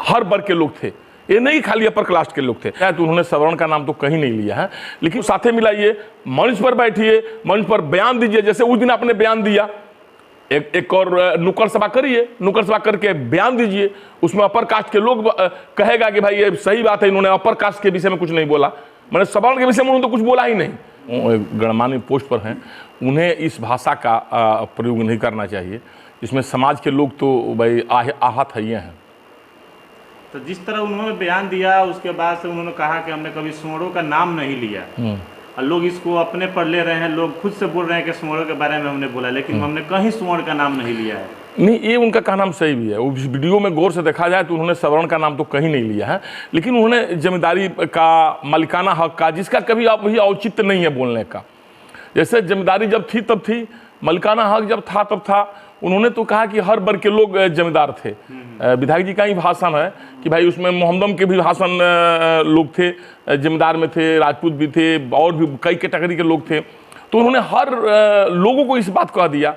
हर वर्ग के लोग थे, ये नहीं खाली अपर कास्ट के लोग थे। तो उन्होंने सवर्ण का नाम तो कहीं नहीं लिया है, लेकिन साथे मिलाइए, मंच पर बैठिए, मंच पर बयान दीजिए। जैसे उस दिन आपने बयान दिया, एक और नुक्कड़ सभा करिए, नुक्कड़ सभा करके बयान दीजिए, उसमें अपर कास्ट के लोग कहेगा कि भाई ये सही बात है, इन्होंने अपर कास्ट के विषय में कुछ नहीं बोला, मैंने सवर्ण के विषय में उन्होंने तो कुछ बोला ही नहीं। गणमान्य पोस्ट पर हैं, उन्हें इस भाषा का प्रयोग नहीं करना चाहिए। इसमें समाज के लोग तो भाई आहत है हैं। तो जिस तरह उन्होंने बयान दिया, उसके बाद से उन्होंने कहा कि हमने कभी सुअरों का नाम नहीं लिया, और लोग इसको अपने पर ले रहे हैं, लोग खुद से बोल रहे हैं कि सुअरों के बारे में हमने बोला, लेकिन हमने कहीं सुअर का नाम नहीं लिया है। नहीं, ये उनका कहना हम सही भी है। उस वीडियो में गौर से देखा जाए तो उन्होंने सवर्ण का नाम तो कहीं नहीं लिया है, लेकिन उन्होंने जमींदारी का, मालिकाना हक का, जिसका कभी आप वही औचित्य नहीं है बोलने का। जैसे जमींदारी जब थी तब थी, मालिकाना हक जब था तब था। उन्होंने तो कहा कि हर वर्ग के लोग जमींदार थे। विधायक जी का ही भाषण है कि भाई उसमें मोहम्मदम के भी भाषण लोग थे, जमींदार में थे, राजपूत भी थे, और भी कई कैटेगरी के लोग थे। तो उन्होंने हर लोगों को इस बात कह दिया।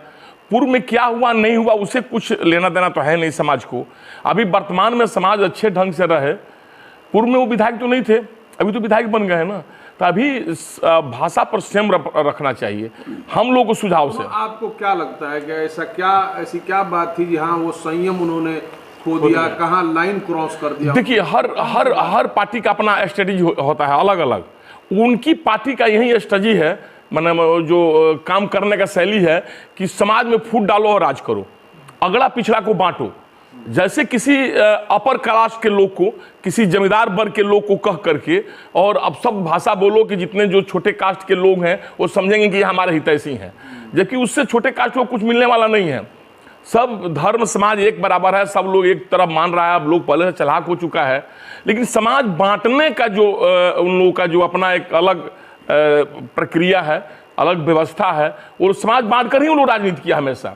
पूर्व में क्या हुआ नहीं हुआ उससे कुछ लेना देना तो है नहीं समाज को। अभी वर्तमान में समाज अच्छे ढंग से रहे। पूर्व में वो विधायक तो नहीं थे, अभी तो विधायक बन गए हैं ना। तो अभी भाषा पर संयम रखना चाहिए हम लोगों को सुझाव से। आपको क्या लगता है कि ऐसी क्या बात थी जहां वो संयम उन्होंने खो दिया, कहां लाइन क्रॉस कर दिया? देखिए, हर पार्टी का अपना स्ट्रेटेजी होता है अलग अलग। उनकी पार्टी का यही स्ट्रेटेजी है, मतलब जो काम करने का शैली है कि समाज में फूट डालो और राज करो, अगला पिछड़ा को बांटो। जैसे किसी अपर कास्ट के लोग को, किसी जमींदार वर्ग के लोग को कह करके, और अब सब भाषा बोलो कि जितने जो छोटे कास्ट के लोग हैं वो समझेंगे कि हमारे हितैषी हैं, जबकि उससे छोटे कास्ट को कुछ मिलने वाला नहीं है। सब धर्म समाज एक बराबर है, सब लोग एक तरफ मान रहा है। अब लोग पहले से चालाक हो चुका है, लेकिन समाज बांटने का जो उन लोगों का जो अपना एक अलग प्रक्रिया है, अलग व्यवस्था है, और समाज बांट कर ही उन लोग राजनीति किया हमेशा।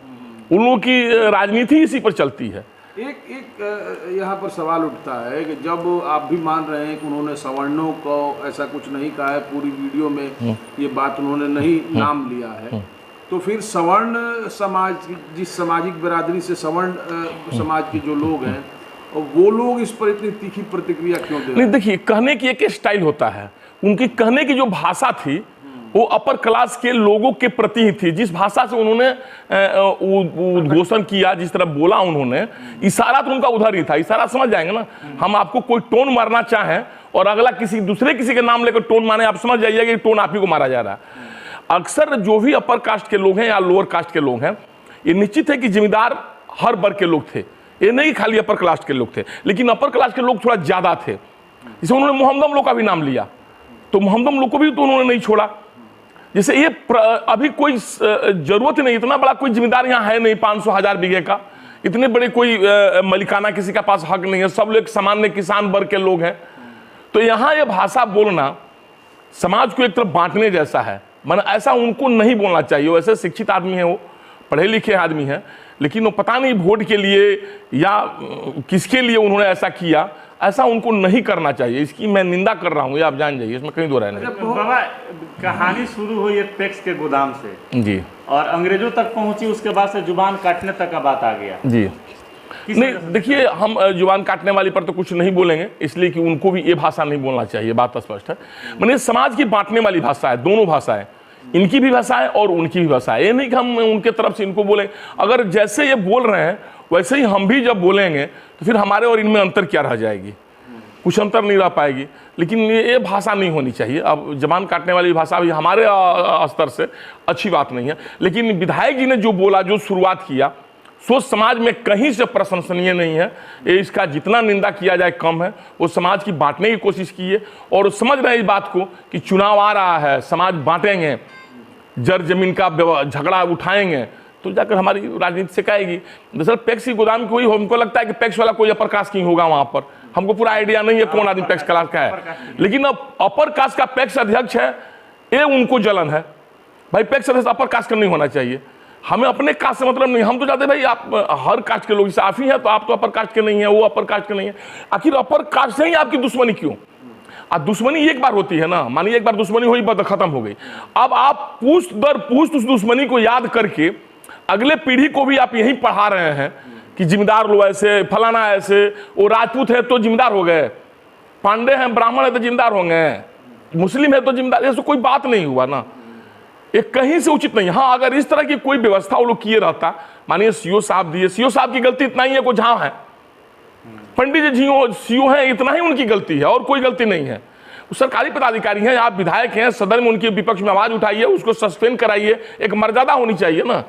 उन लोगों की राजनीति इसी पर चलती है। एक यहाँ पर सवाल उठता है कि जब आप भी मान रहे हैं कि उन्होंने सवर्णों को ऐसा कुछ नहीं कहा है, पूरी वीडियो में ये बात उन्होंने नहीं नाम लिया है, तो फिर सवर्ण समाज, जिस सामाजिक बिरादरी से सवर्ण समाज के जो लोग हैं, वो लोग इस पर इतनी तीखी प्रतिक्रिया क्यों दे रहे हैं? नहीं, देखिए, कहने की एक स्टाइल होता है। उनकी कहने की जो भाषा थी वो अपर क्लास के लोगों के प्रति ही थी। जिस भाषा से उन्होंने उद्घोषण किया, जिस तरह बोला उन्होंने, इशारा तो उनका उधर ही था। इशारा समझ जाएंगे ना, हम आपको कोई टोन मारना चाहें और अगला दूसरे किसी के नाम लेकर टोन मारे, आप समझ जाइए कि टोन आप ही को मारा जा रहा है। अक्सर जो भी अपर कास्ट के लोग हैं या लोअर कास्ट के लोग हैं, ये निश्चित है कि जिम्मेदार हर वर्ग के लोग थे, ये नहीं खाली अपर क्लास के लोग थे, लेकिन अपर क्लास के लोग थोड़ा ज्यादा थे। जैसे उन्होंने मोहम्मदम लोग का भी नाम लिया, तो मोहम्मदम लोग को भी तो उन्होंने नहीं छोड़ा। जैसे ये अभी कोई जरूरत नहीं, इतना बड़ा कोई जिम्मेदार यहाँ है नहीं 500,000 बीघे का, इतने बड़े कोई मलिकाना किसी का पास हक नहीं है, सब लोग सामान्य किसान वर्ग के लोग हैं। तो यहाँ ये भाषा बोलना समाज को एक तरफ बांटने जैसा है। मतलब ऐसा उनको नहीं बोलना चाहिए। वैसे शिक्षित आदमी है, वो पढ़े लिखे आदमी है, लेकिन वो पता नहीं वोट के लिए या किसके लिए उन्होंने ऐसा किया, ऐसा उनको नहीं करना चाहिए। इसकी मैं निंदा कर रहा हूँ, ये आप जान जाइए, इसमें कहीं दो राय नहीं। बाबा, कहानी शुरू हुई एक पैक्स के गोदाम से जी, और अंग्रेजों तक पहुंची, उसके बाद से जुबान काटने तक का बात आ गया जी। नहीं, देखिए, हम जुबान काटने वाली पर तो कुछ नहीं बोलेंगे, इसलिए कि उनको भी ये भाषा नहीं बोलना चाहिए, बात स्पष्ट है। मैंने समाज की बांटने वाली भाषा है, दोनों भाषाएं, इनकी भी भाषा है और उनकी भी भाषा है। ये नहीं कि हम उनके तरफ से इनको बोलें। अगर जैसे ये बोल रहे हैं वैसे ही हम भी जब बोलेंगे तो फिर हमारे और इनमें अंतर क्या रह जाएगी? कुछ अंतर नहीं रह पाएगी। लेकिन ये भाषा नहीं होनी चाहिए। अब जबान काटने वाली भाषा भी हमारे स्तर से अच्छी बात नहीं है। लेकिन विधायक जी ने जो बोला, जो शुरुआत किया, सोच समाज में कहीं से प्रशंसनीय नहीं है। ये इसका जितना निंदा किया जाए कम है। वो समाज की बांटने की कोशिश की है और समझ रहे हैं इस बात को कि चुनाव आ रहा है, समाज बांटेंगे, जर जमीन का झगड़ा उठाएंगे तो जाकर हमारी राजनीति से आएगी। दरअसल पैक्स की गोदाम कोई, हमको लगता है कि पैक्स वाला कोई अपर कास्ट की होगा वहां पर। हमको पूरा आइडिया नहीं है कौन आदमी पैक्स क्लास का है, लेकिन अब अपर कास्ट का पैक्स अध्यक्ष है, ये उनको जलन है। भाई पैक्स अध्यक्ष अपर कास्ट का नहीं होना चाहिए। हमें अपने कास्ट से मतलब नहीं। हम तो चाहते भाई आप हर कास्ट के लोग, जैसे आप ही हैं तो आप तो अपर कास्ट के नहीं है, वो अपर कास्ट के नहीं है। आखिर अपर कास्ट से ही आपकी दुश्मनी क्यों? दुश्मनी एक बार होती है ना, मानिए एक बार दुश्मनी हुई, बात खत्म हो गई। अब आप पूछ दर पूछ उस दुश्मनी को याद करके अगले पीढ़ी को भी आप यही पढ़ा रहे हैं कि जिम्मेदार लो ऐसे, फलाना ऐसे, वो राजपूत है तो जिम्मेदार हो गए, पांडे हैं ब्राह्मण है तो जिम्मेदार होंगे, मुस्लिम है तो जिम्मेदार, ऐसा कोई बात नहीं हुआ ना, ये कहीं से उचित नहीं। हाँ, अगर इस तरह की कोई व्यवस्था वो लोग किए रहता, मानिए सीओ साहब दिए, सीओ साहब की गलती इतना ही है, कोई जहां है पंडित जी सीओ हैं, इतना ही उनकी गलती है और कोई गलती नहीं है। वो सरकारी पदाधिकारी हैं, आप विधायक हैं, सदन में उनके विपक्ष में आवाज उठाइए, उसको सस्पेंड कराइए, एक मर्यादा होनी चाहिए ना।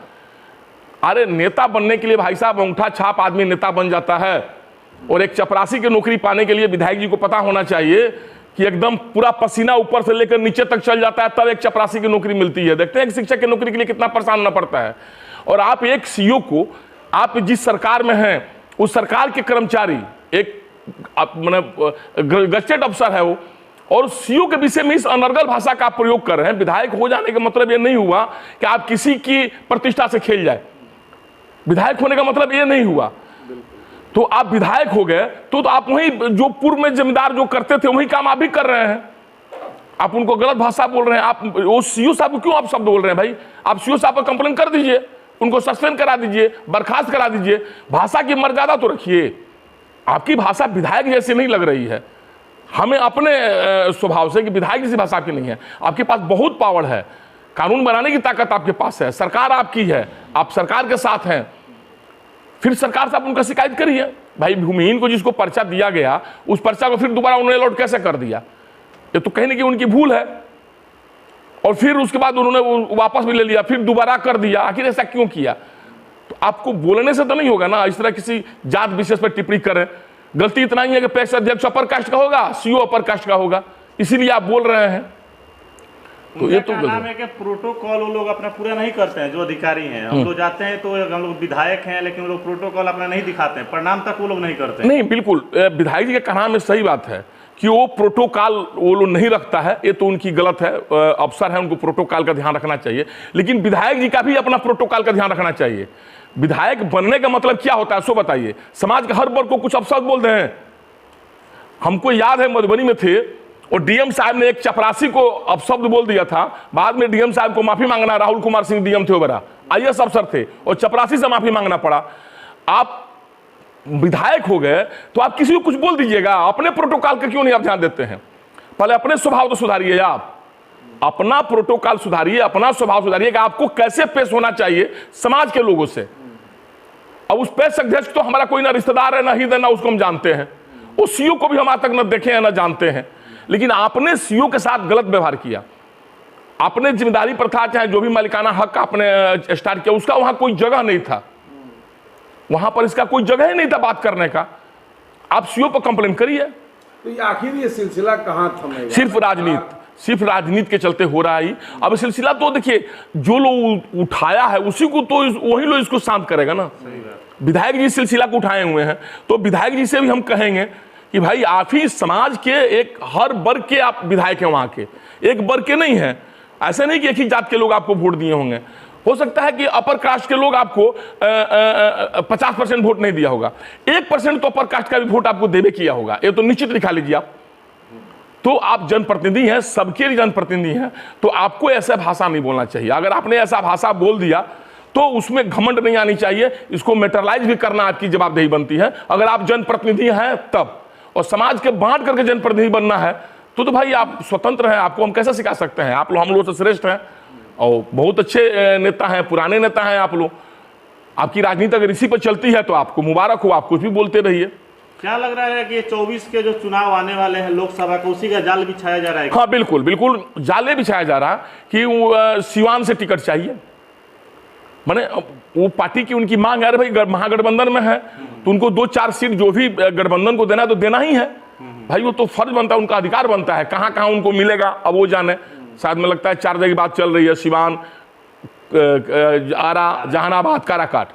अरे नेता बनने के लिए भाई साहब अंगूठा छाप आदमी नेता बन जाता है, और एक चपरासी की नौकरी पाने के लिए विधायक जी को पता होना चाहिए कि एकदम पूरा पसीना ऊपर से लेकर नीचे तक चल जाता है, तब एक चपरासी की नौकरी मिलती है। देखते हैं एक शिक्षक की नौकरी के लिए कितना परेशान होना पड़ता है। और आप एक सीओ को, आप जिस सरकार में हैं उस सरकार के कर्मचारी, एक गजेटेड अफसर है वो, और सीओ के विषय में इस अनर्गल भाषा का प्रयोग कर रहे हैं। विधायक हो जाने का मतलब ये नहीं हुआ कि आप किसी की प्रतिष्ठा से खेल जाए, विधायक होने का मतलब ये नहीं हुआ। तो आप विधायक हो गए तो आप वही जो पूर्व में जमींदार जो करते थे वही काम आप भी कर रहे हैं, आप उनको गलत भाषा बोल रहे हैं। आप वो सीओ साहब को क्यों आप शब्द बोल रहे हैं भाई? आप सीओ साहब पर कंप्लेन कर दीजिए, उनको सस्पेंड करा दीजिए, बर्खास्त करा दीजिए, भाषा की मर्यादा तो रखिए। आपकी भाषा विधायक जैसी नहीं लग रही है हमें अपने स्वभाव से कि विधायक जैसी भाषा आपकी नहीं है। आपके पास बहुत पावर है, कानून बनाने की ताकत आपके पास है, सरकार आपकी है, आप सरकार के साथ हैं, फिर सरकार से आप उनका शिकायत करिए। भाई भूमिहीन को जिसको पर्चा दिया गया उस पर्चा को फिर दोबारा उन्होंने अलॉट कैसे कर दिया? ये तो कहीं ना कहीं उनकी भूल है, और फिर उसके बाद उन्होंने वापस भी ले लिया, फिर दोबारा कर दिया। आखिर ऐसा क्यों किया? तो आपको बोलने से तो नहीं होगा ना, इस तरह किसी जात विशेष पर टिप्पणी करें। गलती इतना ही है कि पैक्स अध्यक्ष अपर कास्ट का होगा, सीओ अपर कास्ट का होगा, इसीलिए आप बोल रहे हैं। तो ये तो नाम है कि प्रोटोकॉल वो लोग अपना पूरा नहीं करते हैं। जो अधिकारी हैं, हम लोग जाते हैं तो हम लोग विधायक हैं, लेकिन वो लोग प्रोटोकॉल अपना नहीं दिखाते हैं, प्रणाम तक वो लोग नहीं करते हैं। नहीं, बिल्कुल विधायक जी के कहना में सही बात है कि वो प्रोटोकॉल वो लोग नहीं रखता है, ये तो उनकी गलत है। अफसर है, उनको प्रोटोकॉल का ध्यान रखना चाहिए, लेकिन विधायक जी का भी अपना प्रोटोकॉल का ध्यान रखना चाहिए। विधायक बनने का मतलब क्या होता है सो बताइए? समाज के हर वर्ग को कुछ अपशब्द बोलते हैं। हमको याद है मधुबनी में थे और डीएम साहब ने एक चपरासी को अपशब्द बोल दिया था, बाद में डीएम साहब को माफी मांगना, राहुल कुमार सिंह डीएम थे, वगैरह आईएएस अफसर थे, और चपरासी से माफी मांगना पड़ा। आप विधायक हो गए तो आप किसी को कुछ बोल दीजिएगा, अपने प्रोटोकॉल का क्यों नहीं आप ध्यान देते हैं? पहले अपने स्वभाव तो सुधारिए, आप अपना प्रोटोकॉल सुधारिए, अपना स्वभाव सुधारिए कि आपको कैसे पेश होना चाहिए समाज के लोगों से। अब उस पैक्स अध्यक्ष तो हमारा कोई ना रिश्तेदार है, ना हित है, ना उसको हम जानते हैं, उस सीओ को भी हम आज तक न देखे हैं ना जानते हैं, लेकिन आपने सीओ के साथ गलत व्यवहार किया। आपने जिम्मेदारी पर था, चाहे जो भी मालिकाना हक आपने स्टार्ट किया, उसका वहां कोई जगह नहीं था, वहां पर इसका कोई जगह ही नहीं था बात करने का। आप सीओ पर कंप्लेन करिए। तो आखिर ये सिलसिला कहां थमेगा? सिर्फ राजनीति के चलते हो रहा है। अब सिलसिला तो देखिए, जो लोग उठाया है उसी को तो वही लोग इसको शांत करेगा ना। विधायक जी सिलसिला को उठाए हुए हैं, तो विधायक जी से भी हम कहेंगे कि भाई आप ही समाज के एक हर वर्ग के आप विधायक हैं, वहां के एक वर्ग के नहीं है। ऐसे नहीं कि एक ही जात के लोग आपको वोट दिए होंगे, हो सकता है कि अपर कास्ट के लोग आपको 50% वोट नहीं दिया होगा, 1% तो अपर कास्ट का भी वोट आपको देवे किया होगा, ये तो निश्चित लिखा लीजिए आप। तो आप जनप्रतिनिधि हैं, सबके लिए जनप्रतिनिधि हैं, तो आपको ऐसा भाषा नहीं बोलना चाहिए। अगर आपने ऐसा भाषा बोल दिया तो उसमें घमंड नहीं आनी चाहिए, इसको मेटरलाइज भी करना आपकी जवाबदेही बनती है। अगर आप जनप्रतिनिधि हैं तब, और समाज के बांट करके जनप्रतिनिधि बनना है तो भाई आप स्वतंत्र हैं, आपको हम कैसे सिखा सकते हैं? आप लोग हम लोग से श्रेष्ठ हैं और बहुत अच्छे नेता हैं, पुराने नेता हैं आप लोग। आपकी राजनीति अगर इसी पर चलती है तो आपको मुबारक हो, आप कुछ भी बोलते रहिए। क्या लग रहा है कि 24 के जो चुनाव आने वाले हैं लोकसभा का, उसी का जाल बिछाया जा रहा है? हाँ बिल्कुल बिल्कुल, जाले बिछाया जा रहा कि सिवान से टिकट चाहिए। माने वो पार्टी की उनकी मांग है, भाई महागठबंधन में है तो उनको 2-4 सीट जो भी गठबंधन को देना है तो देना ही है भाई, वो तो फर्ज बनता है, उनका अधिकार बनता है। कहाँ कहाँ उनको मिलेगा अब वो जाने। शायद में लगता है 4 जगह की बात चल रही है, सिवान, आरा, जहानाबाद, काराकाट।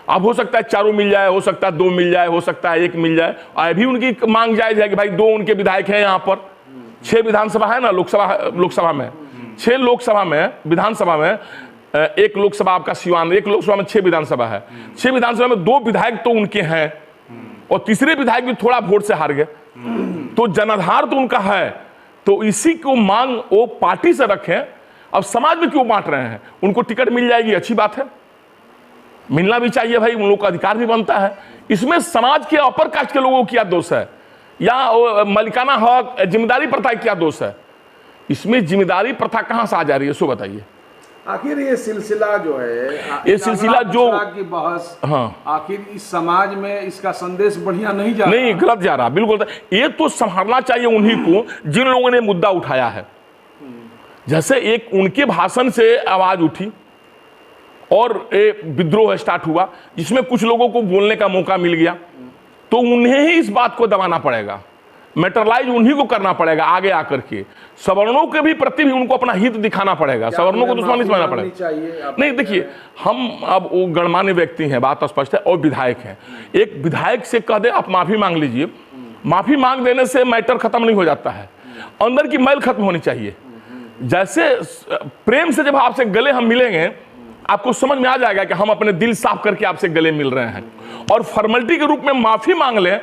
अब हो सकता है 4 मिल जाए, हो सकता है 2 मिल जाए, हो सकता है 1 मिल जाए। अभी उनकी मांग जायज है कि भाई 2 उनके विधायक हैं यहाँ पर। 6 विधानसभा है ना लोकसभा में, 6 लोकसभा में, विधानसभा में 1 लोकसभा आपका सिवान, 1 लोकसभा में 6 विधानसभा है। 6 विधानसभा में 2 विधायक तो उनके हैं और तीसरे विधायक भी थोड़ा वोट से हार गए, तो जनाधार तो उनका है। तो इसी को मांग वो पार्टी से रखें। अब समाज में क्यों बांट रहे हैं? उनको टिकट मिल जाएगी, अच्छी बात है, मिलना भी चाहिए भाई, उन लोगों का अधिकार भी बनता है। इसमें समाज के अपर कास्ट के लोगों को क्या दोष है, या मलिकाना हक जिम्मेदारी प्रथा की क्या दोष है? इसमें जिम्मेदारी प्रथा कहां से आ जा रही है, सो बताइए। आखिर ये सिलसिला जो है, ये सिलसिला जो की बहस, हाँ, आखिर इस समाज में इसका संदेश बढ़िया नहीं जा नहीं, गलत जा रहा, बिल्कुल। ये तो संभालना चाहिए उन्हीं को जिन लोगों ने मुद्दा उठाया है। जैसे एक उनके भाषण से आवाज उठी और एक विद्रोह स्टार्ट हुआ जिसमें कुछ लोगों को बोलने का मौका मिल गया, तो उन्हें ही इस बात को दबाना पड़ेगा, मेटरलाइज उन्हीं को करना पड़ेगा। आगे आकर के सवर्णों के भी प्रति भी उनको अपना हित दिखाना पड़ेगा, सवर्णों को दुश्मनी समझना पड़ेगा। नहीं, देखिए, हम अब वो गणमान्य व्यक्ति हैं, बात स्पष्ट है, और विधायक हैं। एक विधायक से कह दे आप माफी मांग लीजिए, माफी मांग देने से मैटर खत्म नहीं हो जाता है, अंदर की मैल खत्म होनी चाहिए। जैसे प्रेम से जब आपसे गले हम मिलेंगे, आपको समझ में आ जाएगा कि हम अपने दिल साफ करके आपसे गले मिल रहे हैं। और फॉर्मेलिटी के रूप में माफी मांग लें,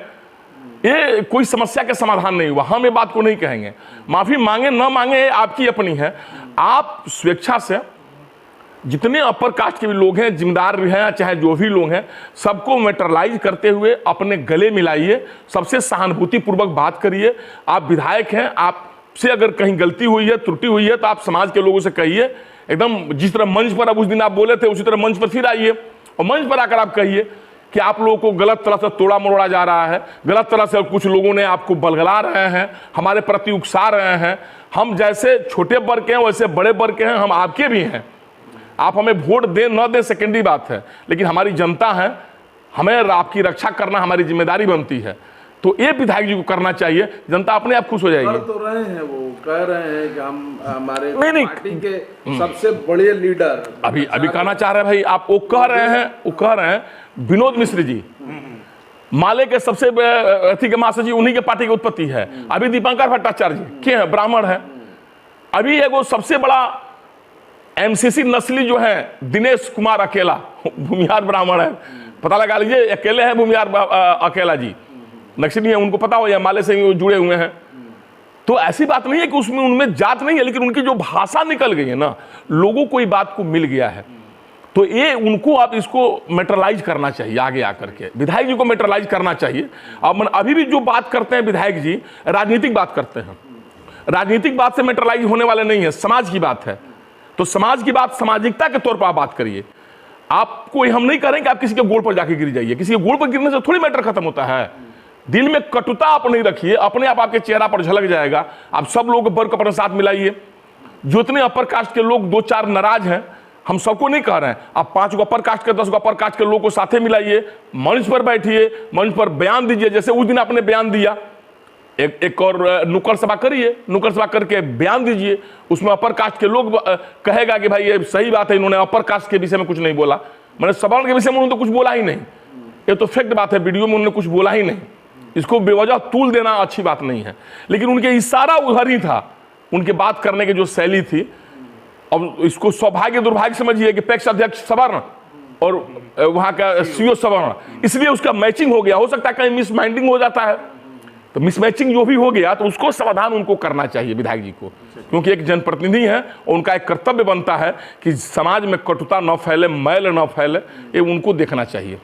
ये कोई समस्या का समाधान नहीं हुआ। हम ये बात को नहीं कहेंगे, माफी मांगे ना मांगे आपकी अपनी है। आप स्वेच्छा से जितने अपर कास्ट के भी लोग हैं, जिम्मेदार भी हैं, चाहे जो भी लोग हैं, सबको मैटरलाइज करते हुए अपने गले मिलाइए, सबसे सहानुभूति पूर्वक बात करिए। आप विधायक हैं, आपसे अगर कहीं गलती हुई है, त्रुटि हुई है, तो आप समाज के लोगों से कहिए। एकदम जिस तरह मंच पर अब उस दिन आप बोले थे, उसी तरह मंच पर फिर आइए और मंच पर आकर आप कहिए कि आप लोगों को गलत तरह से तोड़ा मरोड़ा जा रहा है, गलत तरह से कुछ लोगों ने आपको बलगला रहे हैं, हमारे प्रति उकसा रहे हैं। हम जैसे छोटे वर्ग के हैं वैसे बड़े वर्ग के हैं, हम आपके भी हैं। आप हमें वोट दें न दें सेकेंडरी बात है, लेकिन हमारी जनता है, हमें आपकी रक्षा करना हमारी जिम्मेदारी बनती है। तो ये विधायक जी को करना चाहिए, जनता अपने आप खुश हो जाएगी। कर तो रहे हैं, वो कह रहे हैं कि हम हमारे पार्टी के सबसे बड़े लीडर अभी कहना चाह रहे हैं भाई, आप वो कह रहे हैं विनोद मिश्र जी माले के सबसे अथी के मास्टर जी, उन्हीं के पार्टी की उत्पत्ति है। अभी दीपंकर भट्टाचार्य जी के हैं, ब्राह्मण है। अभी एगो सबसे बड़ा एमसीसी नस्ली जो है दिनेश कुमार अकेला, भूमिहार ब्राह्मण है, पता लगा लीजिए, अकेले हैं भूमिहार अकेला जी, नक्सली है, उनको पता हो या माले से जुड़े हुए हैं। तो ऐसी बात नहीं है कि उसमें उनमें जात नहीं है, लेकिन उनकी जो भाषा निकल गई है ना, लोगों को ये बात को मिल गया है। तो ये उनको आप इसको मेटरलाइज करना चाहिए, आगे आकर के विधायक जी को मेटरलाइज करना चाहिए। अब अभी भी जो बात करते हैं विधायक जी, राजनीतिक बात करते हैं, राजनीतिक बात से मेटरलाइज होने वाले नहीं है, समाज की बात है। तो समाज की बात सामाजिकता के तौर पर आप बात करिए। आपको हम नहीं करें कि आप किसी के गोड़ पर जाके गिर जाइए, किसी के गोड़ पर गिरने से थोड़ी मैटर खत्म होता है। दिल में कटुता आप नहीं रखिए, अपने आप आपके चेहरा पर झलक जाएगा। आप सब लोग वर्ग अपने साथ मिलाइए। जो इतने अपर कास्ट के लोग 2-4 नाराज हैं, हम सबको नहीं कह रहे हैं, आप 5 गो अपर कास्ट के 10 गो अपर कास्ट के लोगों को साथे मिलाइए, मंच पर बैठिए, मंच पर बयान दीजिए। जैसे उस दिन आपने बयान दिया, एक और नुक्कड़ सभा करिए, नुक्कड़ सभा करके बयान दीजिए। उसमें अपर कास्ट के लोग कहेगा कि भाई ये सही बात है, इन्होंने अपर कास्ट के विषय में कुछ नहीं बोला, मैंने सवर्ण के विषय में उन्होंने तो कुछ बोला ही नहीं, ये तो फैक्ट बात है, वीडियो में उन्होंने कुछ बोला ही नहीं। इसको बेवजह तूल देना अच्छी बात नहीं है, लेकिन उनके इशारा उधर ही था, उनके बात करने की जो शैली थी। अब इसको सौभाग्य दुर्भाग्य समझिए कि पैक्स अध्यक्ष सवर्ण और वहां का सीओ सवर्ण, इसलिए उसका मैचिंग हो गया। हो सकता है कहीं मिसमाइंडिंग हो जाता है, तो मिसमैचिंग जो भी हो गया तो उसको समाधान उनको करना चाहिए विधायक जी को, क्योंकि एक जनप्रतिनिधि है और उनका एक कर्तव्य बनता है कि समाज में कटुता न फैले, मैल न फैले, ये उनको देखना चाहिए।